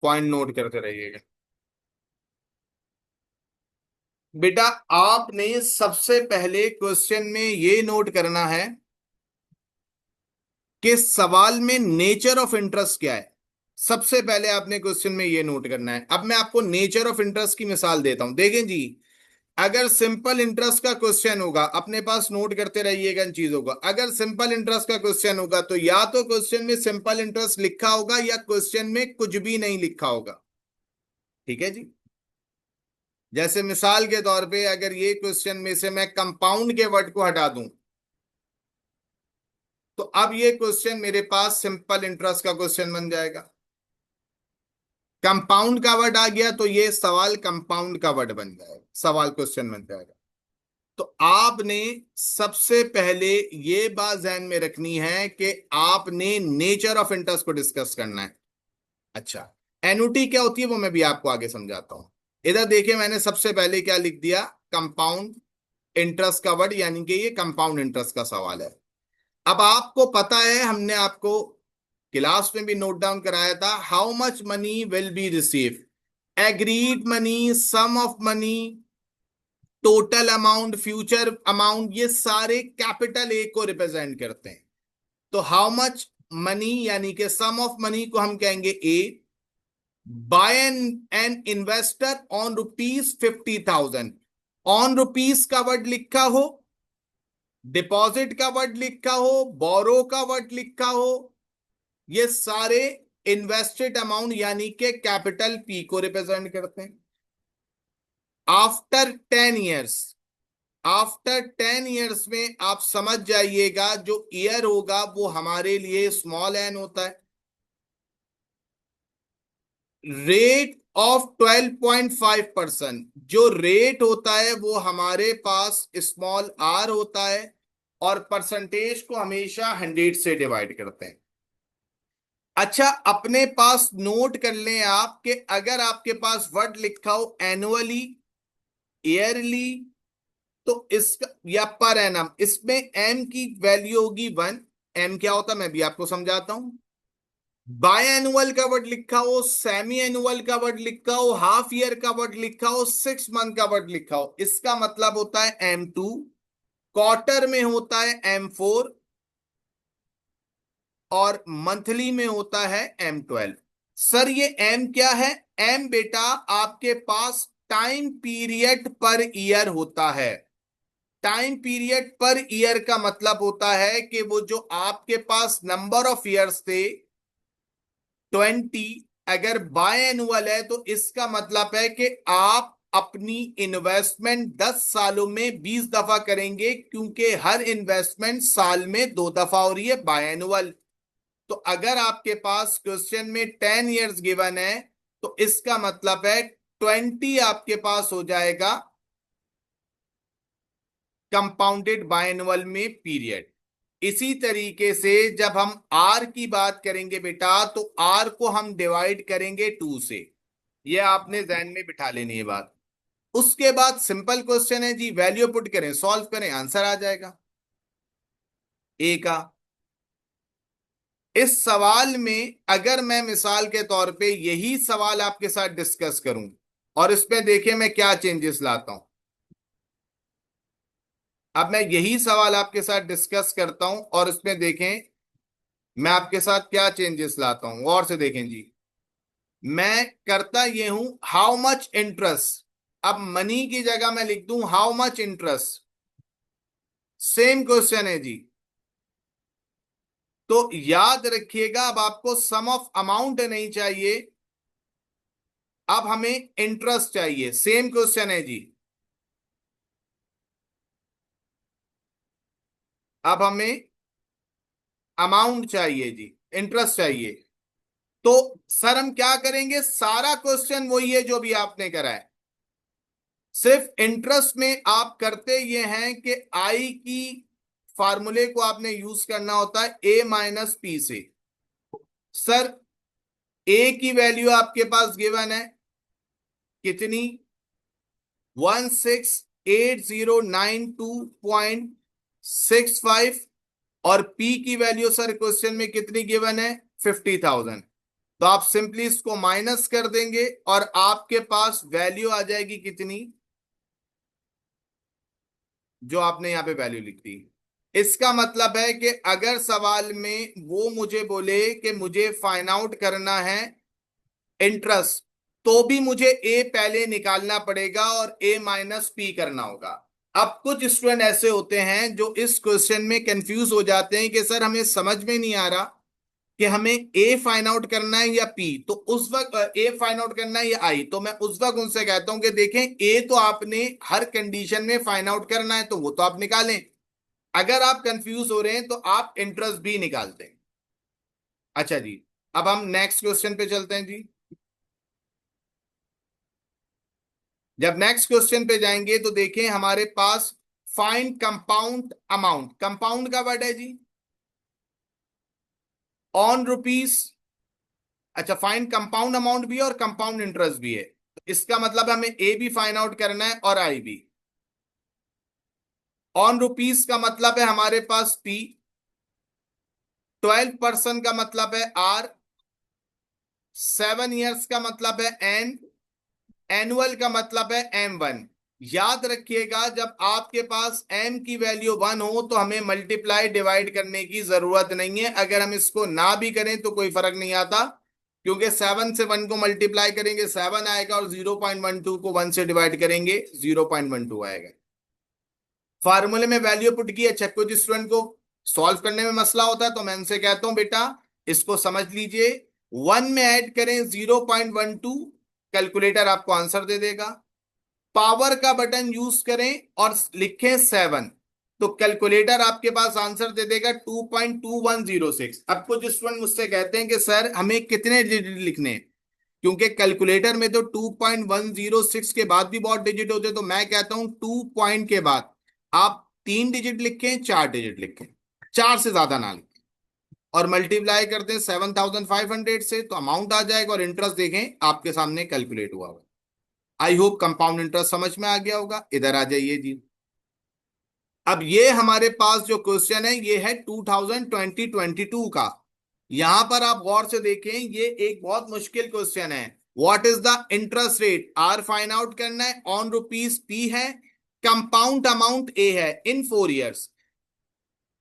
Point note करते रहिएगा बेटा। आपने सबसे पहले क्वेश्चन में ये नोट करना है कि सवाल में नेचर ऑफ इंटरेस्ट क्या है। सबसे पहले आपने क्वेश्चन में ये नोट करना है। अब मैं आपको नेचर ऑफ इंटरेस्ट की मिसाल देता हूं, देखें जी। अगर सिंपल इंटरेस्ट का क्वेश्चन होगा, अपने पास नोट करते रहिएगा इन चीजों को। अगर सिंपल इंटरेस्ट का क्वेश्चन होगा तो या तो क्वेश्चन में सिंपल इंटरेस्ट लिखा होगा या क्वेश्चन में कुछ भी नहीं लिखा होगा। ठीक है जी। जैसे मिसाल के तौर पे अगर ये क्वेश्चन में से मैं कंपाउंड के वर्ड को हटा दूं तो अब ये क्वेश्चन मेरे पास सिंपल इंटरेस्ट का क्वेश्चन बन जाएगा। कंपाउंड का वर्ड आ गया तो ये सवाल कंपाउंड का वर्ड बन जाएगा, सवाल क्वेश्चन बन जाएगा। तो आपने सबसे पहले ये बात ध्यान में रखनी है कि आपने नेचर ऑफ इंटरेस्ट को डिस्कस करना है। अच्छा, एनुटी क्या होती है वो मैं भी आपको आगे समझाता हूं। इधर देखिए, मैंने सबसे पहले क्या लिख दिया, कंपाउंड इंटरेस्ट का वर्ड, यानी कि ये कंपाउंड इंटरेस्ट का सवाल है। अब आपको पता है, हमने आपको क्लास में भी नोट डाउन कराया था, how much money will be receive, agreed money, sum of money, total amount, future amount, ये सारे कैपिटल ए को रिप्रेजेंट करते हैं। तो हाउ मच मनी यानी कि सम ऑफ मनी को हम कहेंगे A, by an investor on rupees 50,000। On rupees का वर्ड लिखा हो, डिपॉजिट का वर्ड लिखा हो, बोरो का वर्ड लिखा हो, ये सारे इन्वेस्टेड अमाउंट यानी कि कैपिटल पी को रिप्रेजेंट करते हैं। आफ्टर 10 ईयर्स, आफ्टर 10 ईयर्स में आप समझ जाइएगा जो ईयर होगा वो हमारे लिए स्मॉल एन होता है। रेट ऑफ 12.5%, जो रेट होता है वो हमारे पास स्मॉल आर होता है, और परसेंटेज को हमेशा 100 से डिवाइड करते हैं। अच्छा, अपने पास नोट कर लें आप कि अगर आपके पास वर्ड लिखा हो एनुअली, ईयरली, तो इसका या पर एनम, इसमें एम की वैल्यू होगी 1। एम क्या होता है मैं भी आपको समझाता हूं। बाय एनुअल का वर्ड लिखा हो, सेमी एनुअल का वर्ड लिखा हो, हाफ ईयर का वर्ड लिखा हो, 6 मंथ का वर्ड लिखा हो, इसका मतलब होता है M2। क्वार्टर में होता है M4, और मंथली में होता है M12। सर ये एम क्या है? एम बेटा आपके पास टाइम पीरियड पर ईयर होता है। टाइम पीरियड पर ईयर का मतलब होता है कि वो जो आपके पास नंबर ऑफ ईयर्स थे 20, अगर बाय एनुअल है तो इसका मतलब है कि आप अपनी इन्वेस्टमेंट 10 सालों में 20 दफा करेंगे, क्योंकि हर इन्वेस्टमेंट साल में 2 दफा हो रही है बाय एनुअल। तो अगर आपके पास क्वेश्चन में 10 ईयर्स गिवन है तो इसका मतलब है 20 आपके पास हो जाएगा कंपाउंडेड बायएनुअल में पीरियड। इसी तरीके से जब हम आर की बात करेंगे बेटा तो आर को हम डिवाइड करेंगे 2 से। ये आपने ध्यान में बिठा लेनी है बात। उसके बाद सिंपल क्वेश्चन है जी, वैल्यू पुट करें, सॉल्व करें, आंसर आ जाएगा ए का। इस सवाल में अगर मैं मिसाल के तौर पे यही सवाल आपके साथ डिस्कस करूं और इसमें देखें मैं क्या चेंजेस लाता हूं। अब मैं यही सवाल आपके साथ डिस्कस करता हूं और इसमें देखें मैं आपके साथ क्या चेंजेस लाता हूं, और से देखें जी। मैं करता ये हूं हाउ मच इंटरेस्ट, अब मनी की जगह मैं लिख दूं how much interest. Same question है जी। तो याद रखिएगा, अब आपको सम ऑफ अमाउंट नहीं चाहिए, अब हमें इंटरेस्ट चाहिए। सेम क्वेश्चन है जी। अब हमें अमाउंट चाहिए जी, इंटरेस्ट चाहिए। तो सर हम क्या करेंगे, सारा क्वेश्चन वही है जो भी आपने करा है, सिर्फ इंटरेस्ट में आप करते ये हैं कि आई की फार्मूले को आपने यूज करना होता है A-P से। सर ए की वैल्यू आपके पास गिवन है कितनी, 168092.65, और पी की वैल्यू सर क्वेश्चन में कितनी गिवन है, 50,000। तो आप सिंपली इसको माइनस कर देंगे और आपके पास वैल्यू आ जाएगी कितनी, जो आपने यहां पे वैल्यू लिख दी। इसका मतलब है कि अगर सवाल में वो मुझे बोले कि मुझे फाइंड आउट करना है इंटरेस्ट, तो भी मुझे ए पहले निकालना पड़ेगा और ए माइनस पी करना होगा। अब कुछ स्टूडेंट ऐसे होते हैं जो इस क्वेश्चन में कंफ्यूज हो जाते हैं कि सर हमें समझ में नहीं आ रहा कि हमें ए फाइंड आउट करना है या पी, तो उस वक्त ए फाइंड आउट करना है या आई। तो मैं उस वक्त उनसे कहता हूं कि देखें, ए तो आपने हर कंडीशन में फाइंड आउट करना है तो वो तो आप निकालें। अगर आप कंफ्यूज हो रहे हैं तो आप इंटरेस्ट भी निकालते हैं। अच्छा जी, अब हम नेक्स्ट क्वेश्चन पे चलते हैं जी। जब नेक्स्ट क्वेश्चन पे जाएंगे तो देखें हमारे पास फाइंड कंपाउंड अमाउंट, कंपाउंड का वर्ड है जी ऑन रुपीस। अच्छा, फाइंड कंपाउंड अमाउंट भी है और कंपाउंड इंटरेस्ट भी है, तो इसका मतलब हमें ए भी फाइंड आउट करना है और आई भी। ऑन रुपीस का मतलब है हमारे पास पी, 12% का मतलब है आर, 7 ईयर्स का मतलब है एन, एनुअल का मतलब है M1। याद रखिएगा, जब आपके पास m की वैल्यू 1 हो तो हमें मल्टीप्लाई डिवाइड करने की जरूरत नहीं है। अगर हम इसको ना भी करें तो कोई फर्क नहीं आता, क्योंकि 7 से 1 को मल्टीप्लाई करेंगे 7 आएगा और 0.12 को 1 से डिवाइड करेंगे 0.12 आएगा। फार्मूले में वैल्यू पुट की। अच्छा, कुछ स्टूडेंट को सॉल्व करने में मसला होता है तो मैं उनसे कहता हूं बेटा इसको समझ लीजिए, 1 में ऐड करें 0.12, कैलकुलेटर आपको आंसर दे देगा। पावर का बटन यूज करें और लिखें 7, तो कैलकुलेटर आपके पास आंसर दे देगा 2.2106। अब कुछ स्टूडेंट मुझसे कहते हैं कि सर हमें कितने डिजिट लिखने हैं, क्योंकि कैलकुलेटर में तो 2.106 के बाद भी बहुत डिजिट होते हैं। तो मैं कहता हूं 2 पॉइंट के बाद आप 3 डिजिट लिखें, 4 डिजिट लिखें, 4 से ज्यादा ना लिखें, और मल्टीप्लाई करते हैं 7,500 से तो अमाउंट आ जाएगा। और इंटरेस्ट देखें आपके सामने कैलकुलेट हुआ हुआ। आई होप कंपाउंड इंटरेस्ट समझ में आ गया होगा। इधर आ जाइए जी। अब ये हमारे पास जो क्वेश्चन है ये है 2022 का। यहां पर आप गौर से देखें, ये एक बहुत मुश्किल क्वेश्चन है। What is the interest rate, R find out करना है, ऑन रुपीस पी है, कंपाउंड अमाउंट ए है इन 4 ईयर्स।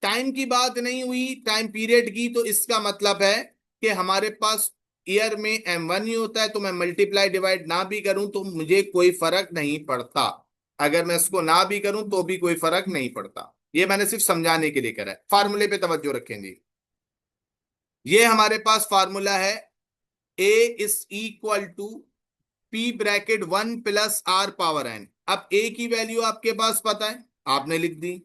टाइम की बात नहीं हुई, टाइम पीरियड की, तो इसका मतलब है कि हमारे पास ईयर में M1 ही होता है, तो मैं मल्टीप्लाई डिवाइड ना भी करूं तो मुझे कोई फर्क नहीं पड़ता। अगर मैं इसको ना भी करूं तो भी कोई फर्क नहीं पड़ता। ये मैंने सिर्फ समझाने के लिए करा है। फार्मूले पे तवज्जो रखेंगे। ये हमारे पास फार्मूला है, A is equal to P bracket 1 + R⁻n। अब ए की वैल्यू आपके पास पता है, आपने लिख दी,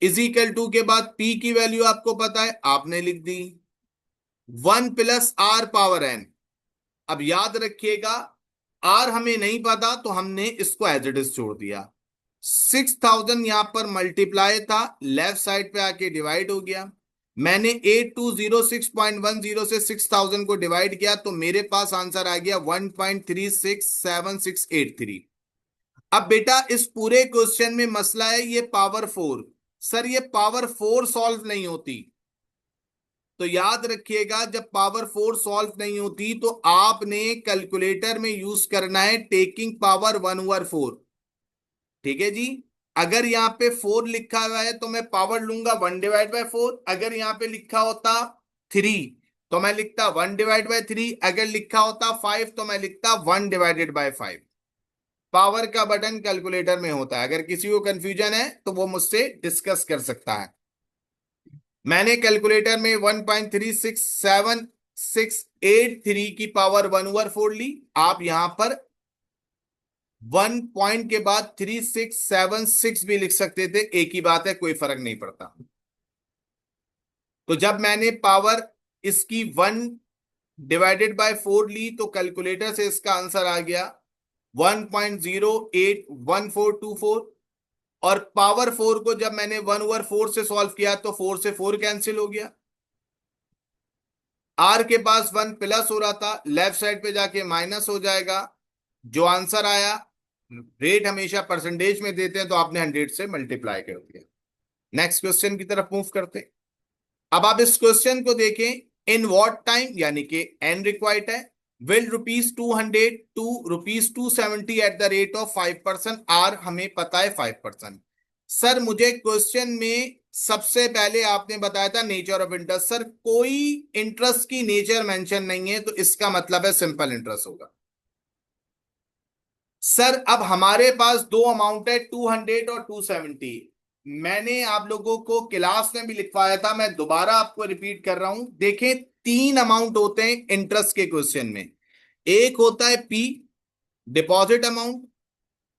इजिकल टू के बाद पी की वैल्यू आपको पता है, आपने लिख दी, 1 + R⁻n। अब याद रखिएगा, आर हमें नहीं पता तो हमने इसको एज इट इज छोड़ दिया। 6,000 यहां पर मल्टीप्लाई था, लेफ्ट साइड पे आके डिवाइड हो गया। मैंने 8206.10 से 6,000 को डिवाइड किया तो मेरे पास आंसर आ गया 1.367683। अब बेटा इस पूरे क्वेश्चन में मसला है ये पावर 4। सर ये पावर 4 सॉल्व नहीं होती, तो याद रखिएगा जब पावर 4 सॉल्व नहीं होती तो आपने कैलकुलेटर में यूज करना है टेकिंग पावर 1/4। ठीक है जी। अगर यहाँ पे 4 लिखा हुआ है तो मैं पावर लूंगा 1/4। अगर यहाँ पे लिखा होता 3 तो मैं लिखता 1/3। अगर लिखा होता 5 तो मैं लिखता 1/5। पावर का बटन कैलकुलेटर में होता है। अगर किसी को कंफ्यूजन है तो वो मुझसे डिस्कस कर सकता है। मैंने कैलकुलेटर में 1.367683 की पावर 1/4 ली। आप यहां पर 1 पॉइंट के बाद 3676 भी लिख सकते थे, एक ही बात है, कोई फर्क नहीं पड़ता। तो जब मैंने पावर इसकी 1/4 ली तो कैलकुलेटर से इसका आंसर आ गया 1.081424। और पावर 4 को जब मैंने 1/4 से सॉल्व किया तो 4 से 4 कैंसिल हो गया। आर के पास 1 प्लस हो रहा था, लेफ्ट साइड पे जाके माइनस हो जाएगा। जो आंसर आया, रेट हमेशा परसेंटेज में देते हैं तो आपने 100 से मल्टीप्लाई कर दिया। नेक्स्ट क्वेश्चन की तरफ मूव करते हैं। अब आप इस क्वेश्चन को देखें, इन व्हाट टाइम, यानी कि एन रिक्वायर्ड है, will ₹200 to ₹270 at the rate of 5%, R हमें पता है 5%। सर मुझे क्वेश्चन में सबसे पहले आपने बताया था नेचर ऑफ इंटरेस्ट, सर कोई इंटरेस्ट की नेचर मेंशन नहीं है, तो इसका मतलब है सिंपल इंटरेस्ट होगा। सर अब हमारे पास दो अमाउंट है 200 और 270। मैंने आप लोगों को क्लास में भी लिखवाया था, मैं दोबारा आपको रिपीट कर रहा हूं। देखें, तीन अमाउंट होते हैं इंटरेस्ट के क्वेश्चन में। एक होता है पी, डिपॉजिट अमाउंट,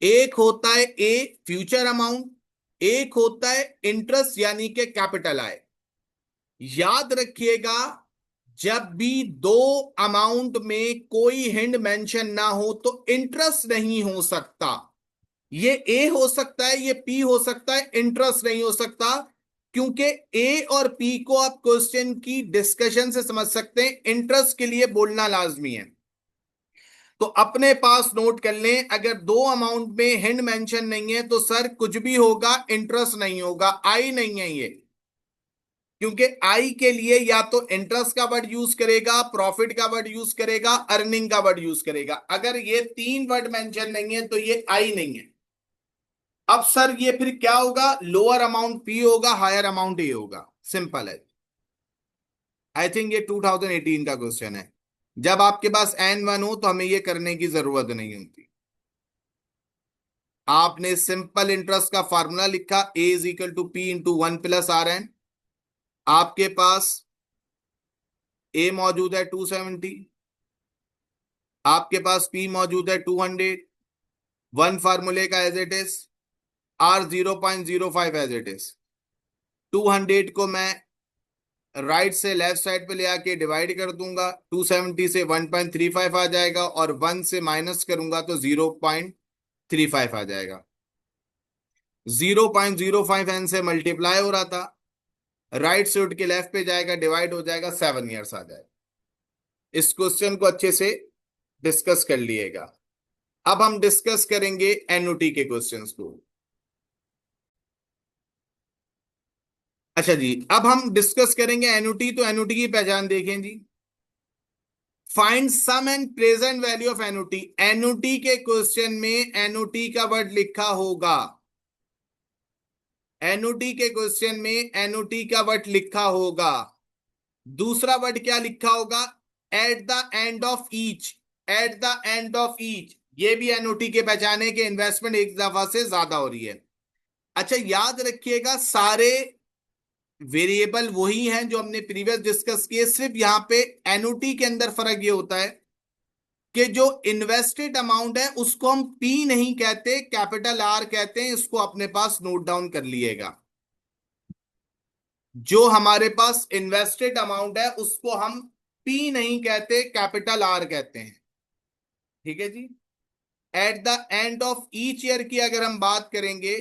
एक होता है ए, फ्यूचर अमाउंट, एक होता है इंटरेस्ट यानी कि कैपिटल आय। याद रखिएगा, जब भी दो अमाउंट में कोई हिंट मेंशन ना हो तो इंटरेस्ट नहीं हो सकता। ये ए हो सकता है, ये पी हो सकता है, इंटरेस्ट नहीं हो सकता, क्योंकि ए और पी को आप क्वेश्चन की डिस्कशन से समझ सकते हैं, इंटरेस्ट के लिए बोलना लाजमी है। तो अपने पास नोट कर लें, अगर दो अमाउंट में हिंट मेंशन नहीं है तो सर कुछ भी होगा, इंटरेस्ट नहीं होगा, आई नहीं है ये। क्योंकि आई के लिए या तो इंटरेस्ट का वर्ड यूज करेगा, प्रॉफिट का वर्ड यूज करेगा, अर्निंग का वर्ड यूज करेगा। अगर ये तीन वर्ड मेंशन नहीं है तो ये आई नहीं है। अब सर ये फिर क्या होगा, लोअर अमाउंट पी होगा, हायर अमाउंट ए होगा, सिंपल है। आई थिंक ये 2018 का क्वेश्चन है। जब आपके पास N1 हो तो हमें ये करने की जरूरत नहीं होती। आपने सिंपल इंटरेस्ट का फार्मूला लिखा, A is equal to P into 1 + RN। आपके पास ए मौजूद है 270, आपके पास पी मौजूद है 200, वन फार्मूले का as it is, R 0.05 as it is. 200 को मैं राइट से लेफ्ट साइड पे ले आके डिवाइड कर दूंगा, 270 से 1.35 आ जाएगा, और 1 से माइनस करूंगा तो 0.35 आ जाएगा। 0.05 एन से मल्टीप्लाई हो रहा था, राइट से उठ के लेफ्ट पे जाएगा, डिवाइड हो जाएगा, 7 ईयर्स आ जाएगा। इस क्वेश्चन को अच्छे से डिस्कस कर लिएगा। अब हम डिस्कस करेंगे एनयूटी के क्वेश्चंस को। अच्छा जी, अब हम डिस्कस करेंगे एनयूटी। तो एनयूटी की पहचान देखें जी, find sum and present value of annuity. Annuity के क्वेश्चन में एनयूटी का वर्ड लिखा होगा, एनयूटी के क्वेश्चन में एनयूटी का वर्ड लिखा होगा। दूसरा वर्ड क्या लिखा होगा, eight the end of each, eight the end of each. ये भी एनओटी के पहचाने के इन्वेस्टमेंट एक दफा से ज्यादा हो रही है। अच्छा याद रखिएगा, सारे वेरिएबल वही हैं जो हमने प्रीवियस डिस्कस किए, सिर्फ यहां पे एनओटी के अंदर फर्क ये होता है कि जो इन्वेस्टेड अमाउंट है उसको हम पी नहीं कहते, कैपिटल आर कहते हैं। इसको अपने पास नोट डाउन कर लिएगा। जो हमारे पास इन्वेस्टेड अमाउंट है उसको हम पी नहीं कहते, कैपिटल आर कहते हैं। ठीक है जी। At the end of each year की अगर हम बात करेंगे,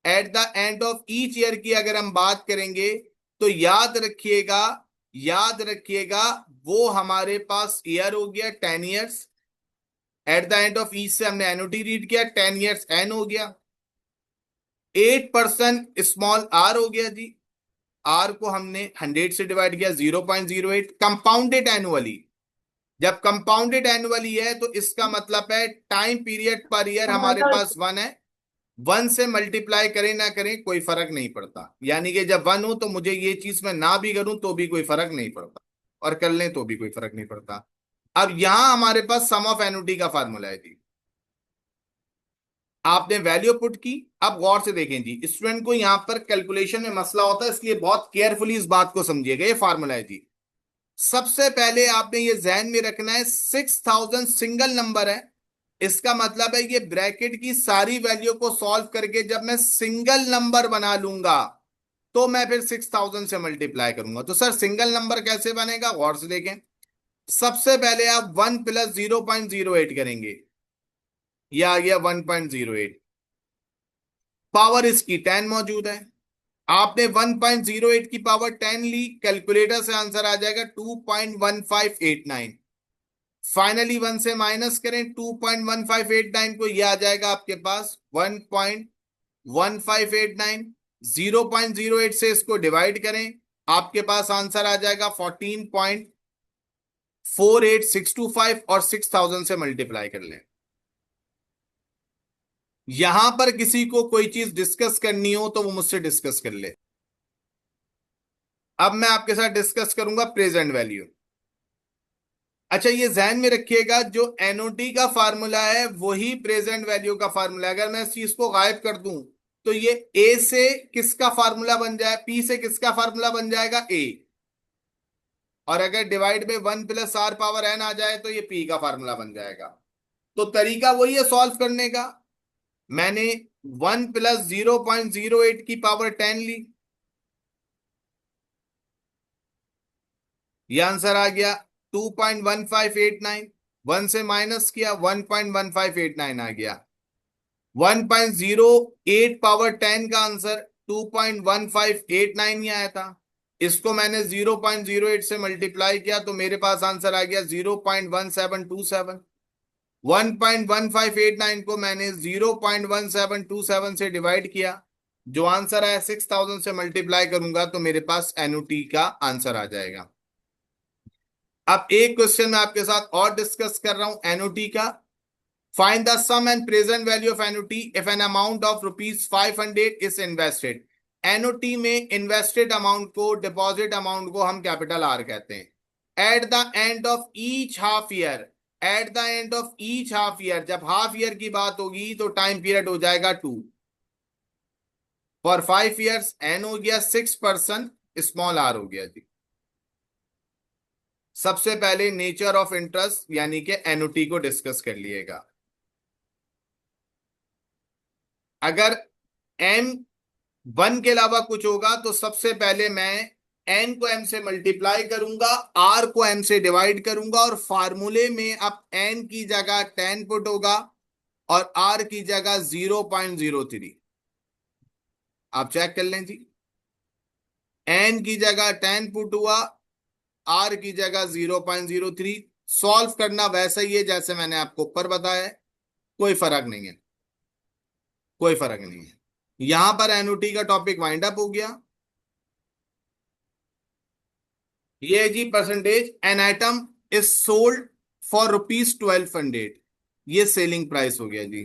at the end of each year की अगर हम बात करेंगे तो याद रखिएगा, याद रखिएगा, वो हमारे पास ईयर हो गया 10 years. Eight the end of each से हमने एनओटी रीड किया, 10 ईयर्स एन हो गया। 8% स्मॉल आर हो गया जी, आर को हमने 100 से डिवाइड किया, 0.08। कंपाउंडेड एनुअली, जब कंपाउंडेड एनुअली है तो इसका मतलब है टाइम पीरियड पर ईयर हमारे पास 1 है। 1 से मल्टीप्लाई करें ना करें कोई फर्क नहीं पड़ता, यानी कि जब 1 हो तो मुझे ये चीज मैं ना भी करूं तो भी कोई फर्क नहीं पड़ता, और कर लें तो भी कोई फर्क नहीं पड़ता। अब यहां हमारे पास सम ऑफ एनुटी का फार्मूला है जी। आपने वैल्यू पुट की। अब गौर से देखें जी, स्टूडेंट को यहां पर कैलकुलेशन में मसला होता है, इसलिए बहुत केयरफुली इस बात को समझिएगा। ये फार्मूला है जी। सबसे पहले आपने ये ध्यान में रखना है, 6000 सिंगल नंबर है, इसका मतलब है ये ब्रैकेट की सारी वैल्यू को सॉल्व करके जब मैं सिंगल नंबर बना लूंगा तो मैं फिर 6000 से मल्टीप्लाई करूंगा। तो सर सिंगल नंबर कैसे बनेगा, गौर से देखें। सबसे पहले आप 1 + 0.08 करेंगे, यह आ गया 1.08। पावर इसकी 10 मौजूद है, आपने 1.08 की पावर 10 ली, कैलकुलेटर से आंसर आ जाएगा 2.1589। फाइनली 1 से माइनस करें 2.1589 को, यह आ जाएगा आपके पास 1.1589। 0.08 से इसको डिवाइड करें आपके पास आंसर आ जाएगा 14.48625 और 6000 से मल्टीप्लाई कर लें। यहां पर किसी को कोई चीज डिस्कस करनी हो तो वो मुझसे डिस्कस कर ले। अब मैं आपके साथ डिस्कस करूंगा प्रेजेंट वैल्यू। अच्छा, ये ध्यान में रखिएगा, जो एनओटी का फार्मूला है वही प्रेजेंट वैल्यू का फार्मूला है। अगर मैं इस चीज को गायब कर दूं तो ये ए से किसका फार्मूला बन जाए, पी से किसका फार्मूला बन जाएगा, ए। और अगर डिवाइड में 1 + r⁻n आ जाए तो ये पी का फार्मूला बन जाएगा। तो तरीका वही है सॉल्व करने का। मैंने 1 + 0.08 की पावर 10 ली, ये आंसर आ गया 2.1589। 1 से माइनस किया, 1.1589 आ गया। 1.08 पावर 10 का आंसर 2.1589 ही आया था। इसको मैंने 0.08 से मल्टीप्लाई किया तो मेरे पास आंसर आ गया 0.1727। 1.1589 को मैंने 0.1727 से डिवाइड किया, जो आंसर आया 6000 से मल्टीप्लाई करूंगा तो मेरे पास एनओटी का आंसर आ जाएगा। अब एक क्वेश्चन मैं आपके साथ और डिस्कस कर रहा हूं एनओटी का। Find the sum and present value of N O T if an amount of ₹500 is invested. N O T में इन्वेस्टेड अमाउंट को, डिपॉजिट अमाउंट को हम कैपिटल आर कहते हैं। At the end of each half year, at the end of each half year, जब half year की बात होगी तो टाइम पीरियड हो जाएगा 2। फॉर 5 ईयर्स एन हो गया 6%, स्मॉल आर हो गया जी। सबसे पहले नेचर ऑफ इंटरेस्ट यानी कि एनओटी को डिस्कस कर लिएगा। अगर एम 1 के अलावा कुछ होगा तो सबसे पहले मैं एन को एम से मल्टीप्लाई करूंगा, आर को एम से डिवाइड करूंगा, और फार्मूले में अब एन की जगह 10 पुट होगा और आर की जगह 0.03। आप चेक कर लें जी, एन की जगह 10 पुट हुआ, आर की जगह 0.03। सॉल्व करना वैसा ही है जैसे मैंने आपको ऊपर बताया है, कोई फर्क नहीं है, कोई फर्क नहीं है। यहां पर एनओटी का टॉपिक वाइंड अप हो गया। ये जी percentage, an item is sold for ₹1200, ये सेलिंग प्राइस हो गया जी।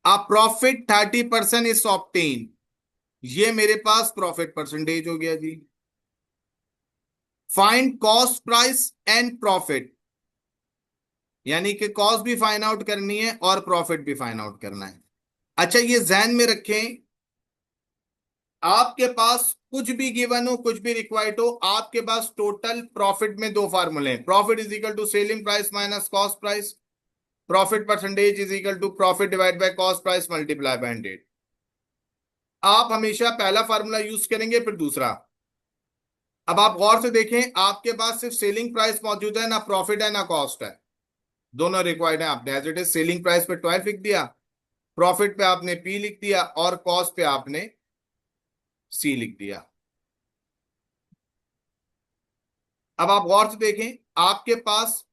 अ प्रॉफिट 30% इज ऑब्टेन, ये मेरे पास प्रॉफिट परसेंटेज हो गया जी। Find cost price and profit, यानी कि कॉस्ट भी फाइंड आउट करनी है और प्रॉफिट भी फाइंड आउट करना है। अच्छा, ये ध्यान में रखें, आपके पास कुछ भी गिवन हो, कुछ भी रिक्वायर्ड हो, आपके पास टोटल प्रॉफिट में दो फार्मूले हैं। Profit is equal to selling price minus cost price, profit percentage is equal to profit divide by cost price multiply by 100। आप हमेशा पहला फार्मूला यूज करेंगे फिर दूसरा। अब आप गौर से देखें, आपके पास सिर्फ सेलिंग प्राइस मौजूद है, ना प्रॉफिट है ना कॉस्ट है, दोनों रिक्वायर्ड है। आपने as it is selling price पे 12 लिख दिया, प्रॉफिट पे आपने पी लिख दिया और कॉस्ट पे आपने सी लिख दिया। अब आप गौर से देखें, आपके पास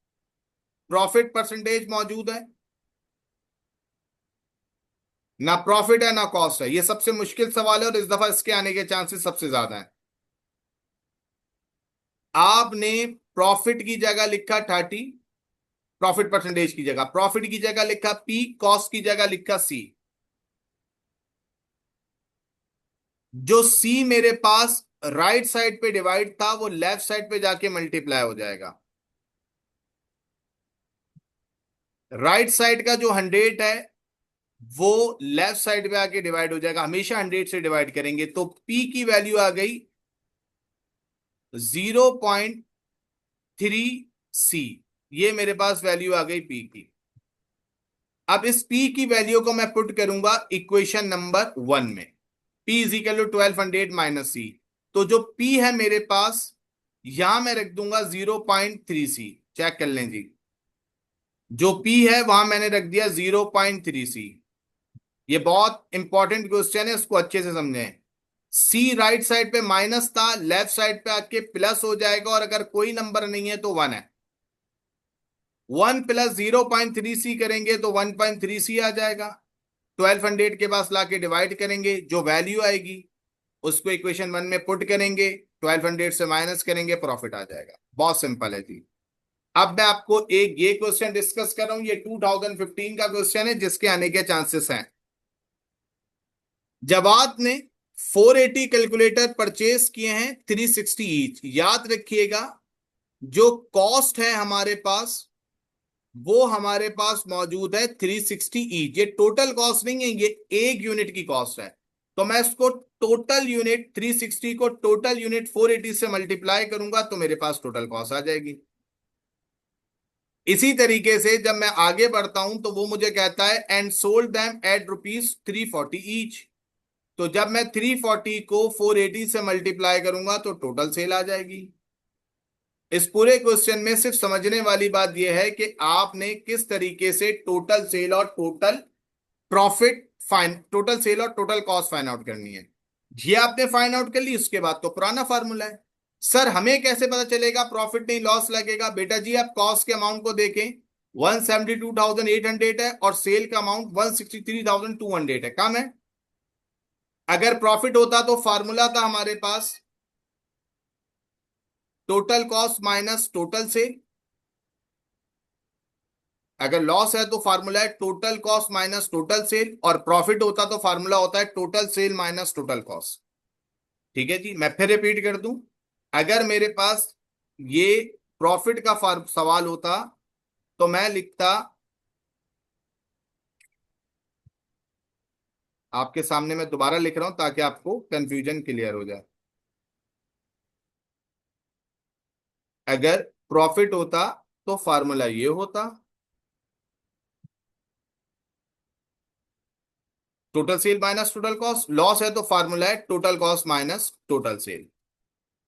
प्रॉफिट परसेंटेज मौजूद है, ना प्रॉफिट है ना कॉस्ट है। ये सबसे मुश्किल सवाल है और इस दफा इसके आने के चांसेस सबसे ज्यादा हैं। आपने प्रॉफिट की जगह लिखा 30, प्रॉफिट परसेंटेज की जगह, प्रॉफिट की जगह लिखा पी, कॉस्ट की जगह लिखा सी। जो सी मेरे पास राइट साइड पे डिवाइड था वो लेफ्ट साइड पे जाके मल्टीप्लाई हो जाएगा। राइट साइड का जो 100 है वो लेफ्ट साइड पे आके डिवाइड हो जाएगा। हमेशा 100 से डिवाइड करेंगे तो पी की वैल्यू आ गई 0.3C, ये मेरे पास वैल्यू आ गई पी की। अब इस पी की वैल्यू को मैं पुट करूंगा इक्वेशन नंबर 1 में, P is equal to 1200 - C। तो जो पी है मेरे पास, यहां मैं रख दूंगा 0.3C। चेक कर लें जी, जो पी है वहां मैंने रख दिया 0.3C। ये बहुत इंपॉर्टेंट क्वेश्चन है, इसको अच्छे से समझें। सी राइट साइड पे माइनस था, लेफ्ट साइड पे आके प्लस हो जाएगा, और अगर कोई नंबर नहीं है तो 1 है। 1 + 0.3C करेंगे तो 1.3C आ जाएगा। 1200 के पास लाके डिवाइड करेंगे, जो वैल्यू आएगी उसको इक्वेशन 1 में पुट करेंगे, 1200 से माइनस करेंगे, प्रॉफिट आ जाएगा। बहुत सिंपल है जी। अब मैं आपको एक ये क्वेश्चन डिस्कस कर रहा हूं, ये 2015 का क्वेश्चन है जिसके आने के चांसेस हैं। जवाब ने 480 कैलकुलेटर परचेज किए हैं 360 ईच। याद रखिएगा, जो कॉस्ट है हमारे पास वो हमारे पास मौजूद है 360 ईच। ये टोटल कॉस्ट नहीं है, ये एक यूनिट की कॉस्ट है। तो मैं इसको टोटल यूनिट 360 को टोटल यूनिट 480 से मल्टीप्लाई करूंगा तो मेरे पास टोटल कॉस्ट आ जाएगी। इसी तरीके से जब मैं आगे बढ़ता हूं तो वो मुझे कहता है and sold them at rupees 340 each. तो जब मैं 340 को 480 से मल्टीप्लाई करूंगा तो टोटल सेल आ जाएगी। इस पूरे क्वेश्चन में सिर्फ समझने वाली बात यह है कि आपने किस तरीके से टोटल सेल और total profit fine total sale और टोटल कॉस्ट फाइंड आउट करनी है। ये आपने फाइंड आउट कर ली, उसके बाद तो पुराना फार्मूला है। सर हमें कैसे पता चलेगा प्रॉफिट नहीं लॉस लगेगा? बेटा जी आप कॉस्ट के अमाउंट को देखें, 172,800 है और सेल का अमाउंट 163,200 है, कम है। अगर प्रॉफिट होता तो फार्मूला था हमारे पास total cost minus total sale. अगर लॉस है तो फार्मूला है total cost minus total sale, और प्रॉफिट होता तो फार्मूला होता है total sale minus total cost. ठीक है जी, मैं फिर रिपीट कर दूं। अगर मेरे पास ये प्रॉफिट का सवाल होता तो मैं लिखता, आपके सामने मैं दोबारा लिख रहा हूं ताकि आपको कंफ्यूजन क्लियर हो जाए। अगर प्रॉफिट होता तो फार्मूला ये होता total sale minus total cost. Loss है तो फार्मूला है total cost minus total cell.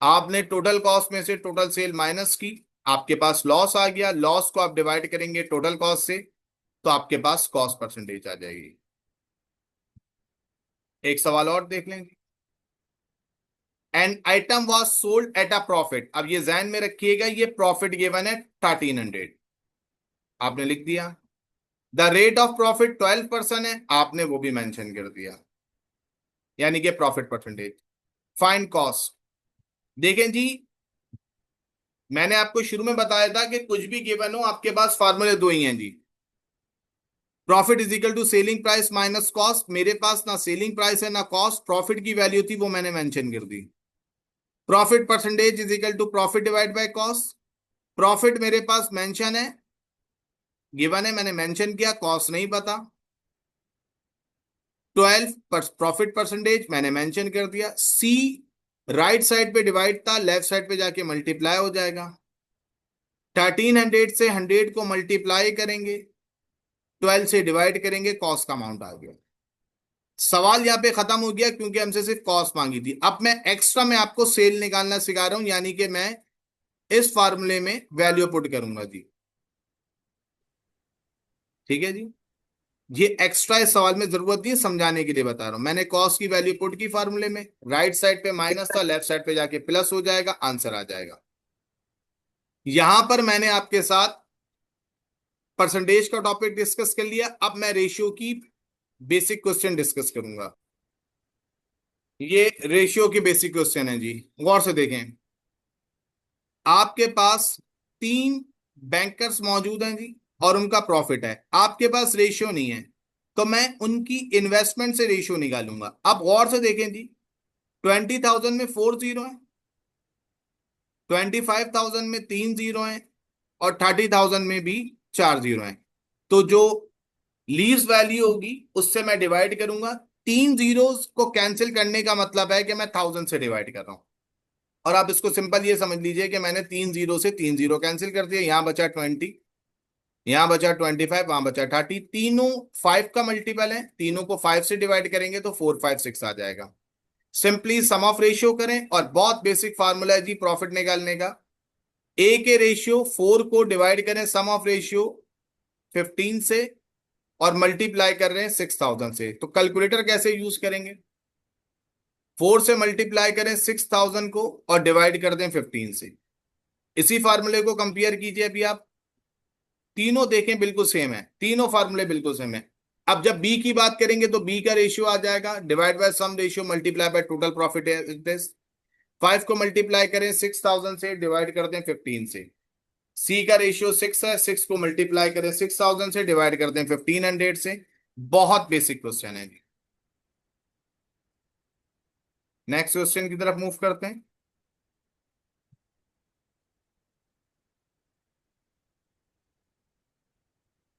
आपने टोटल कॉस्ट में से टोटल सेल माइनस की, आपके पास लॉस आ गया। लॉस को आप डिवाइड करेंगे टोटल कॉस्ट से तो आपके पास कॉस्ट परसेंटेज आ जाएगी। एक सवाल और देख लेंगे। An item was sold at a profit. अब ये जहन में रखिएगा, ये प्रॉफिट गिवन है 1300, आपने लिख दिया। द रेट ऑफ प्रॉफिट 12% है, आपने वो भी मेंशन कर दिया, यानी कि प्रॉफिट परसेंटेज। Find cost. देखें जी, मैंने आपको शुरू में बताया था कि कुछ भी गिवन हो आपके पास फार्मूले दो ही हैं जी। Profit is equal to selling price minus cost. मेरे पास ना सेलिंग प्राइस है ना कॉस्ट, प्रॉफिट की वैल्यू थी वो मैंने मेंशन कर दी। Profit percentage is equal to profit divide by cost. Profit मेरे पास मेंशन है, गिवन है, मैंने मेंशन किया, कॉस्ट नहीं पता। 12 प्रॉफिट परसेंटेज मैंने मेंशन कर दिया। सी राइट साइड पे डिवाइड था, लेफ्ट साइड पे जाके मल्टीप्लाई हो जाएगा। 1300 से 100 को मल्टीप्लाई करेंगे, 12 से डिवाइड करेंगे, कॉस्ट का अमाउंट आ गया। सवाल यहां पे खत्म हो गया क्योंकि हमसे सिर्फ कॉस्ट मांगी थी। अब मैं एक्स्ट्रा में आपको सेल निकालना सिखा रहा हूं, यानी कि मैं इस फार्मूले में वैल्यू पुट करूंगा जी। ठीक है जी, ये एक्स्ट्रा इस सवाल में जरूरत नहीं है, समझाने के लिए बता रहा हूं। मैंने कॉस्ट की वैल्यू पुट की फार्मूले में, राइट साइड पे माइनस था, लेफ्ट साइड पे जाके प्लस हो जाएगा, आंसर आ जाएगा। यहां पर मैंने आपके साथ परसेंटेज का टॉपिक डिस्कस कर लिया। अब मैं रेशियो की बेसिक क्वेश्चन डिस्कस करूंगा। ये रेशियो की बेसिक क्वेश्चन है जी, गौर से देखें। आपके पास तीन बैंकर्स मौजूद हैं जी और उनका प्रॉफिट है, आपके पास रेशियो नहीं है, तो मैं उनकी इन्वेस्टमेंट से रेशियो निकालूंगा। अब गौर से देखें जी, 20,000 में 4 जीरो है, 25,000 में 3 जीरो है और 30,000 में भी 4 जीरो है। तो जो लीज वैल्यू होगी उससे मैं डिवाइड करूंगा। तीन जीरोस को कैंसिल करने का मतलब है कि मैं 1000 से डिवाइड कर रहा हूं। और आप इसको सिंपल ये समझ लीजिए कि मैंने तीन जीरो से तीन जीरो कैंसिल कर दिया, यहां बचा 20, यहां बचा 25, वहां बचा 30। तीनों 5 का मल्टीपल है, तीनों को 5 से डिवाइड करेंगे तो 4 5 6 आ जाएगा। सिंपली सम ऑफ रेशियो करें और बहुत बेसिक फार्मूला है जी प्रॉफिट निकालने का। ए के रेशियो 4 को डिवाइड करें सम ऑफ रेशियो 15 से और मल्टीप्लाई कर रहे हैं 6000 से, तो कैलकुलेटर कैसे यूज करेंगे? 4 से मल्टीप्लाई करें 6000 को और डिवाइड कर दें 15 से। इसी फार्मूले को कंपेयर कीजिए अभी आप, तीनों देखें बिल्कुल सेम है, तीनों फार्मूले बिल्कुल सेम है। अब जब बी की बात करेंगे तो बी का रेशियो आ जाएगा divide by sum ratio multiply by total profit interest. 5 को मल्टीप्लाई करें 6000 से, डिवाइड करते हैं 15 से। सी का रेशियो 6 है, 6 को मल्टीप्लाई करें 6000 से, डिवाइड करते हैं 1500 से। बहुत बेसिक क्वेश्चन है जी। नेक्स्ट क्वेश्चन की तरफ मूव करते हैं।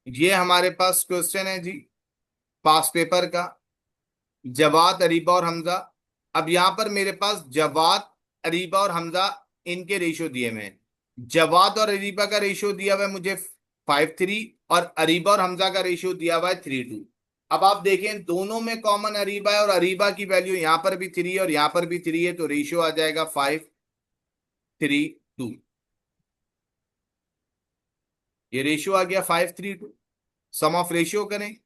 ये हमारे पास क्वेश्चन है जी, पास पेपर का। जवाद, अरीबा और हमजा। अब यहां पर मेरे पास जवाद, अरीबा और हमजा, इनके रेशियो दिए हुए हैं। जवाद और अरीबा का रेशियो दिया हुआ है मुझे 5:3, और अरीबा और हमजा का रेशियो दिया हुआ है 3:2। अब आप देखें दोनों में कॉमन अरीबा है, और अरीबा की वैल्यू यहां पर भी 3 है और यहां पर भी 3 है, तो रेशियो आ जाएगा 5:3:2। ये रेशियो आ गया 5:3:2। सम ऑफ रेशियो करें,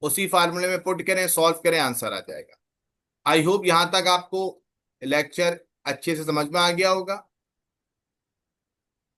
उसी फार्मूले में पुट करें, सॉल्व करें, आंसर आ जाएगा। आई होप यहां तक आपको लेक्चर अच्छे से समझ में आ गया होगा।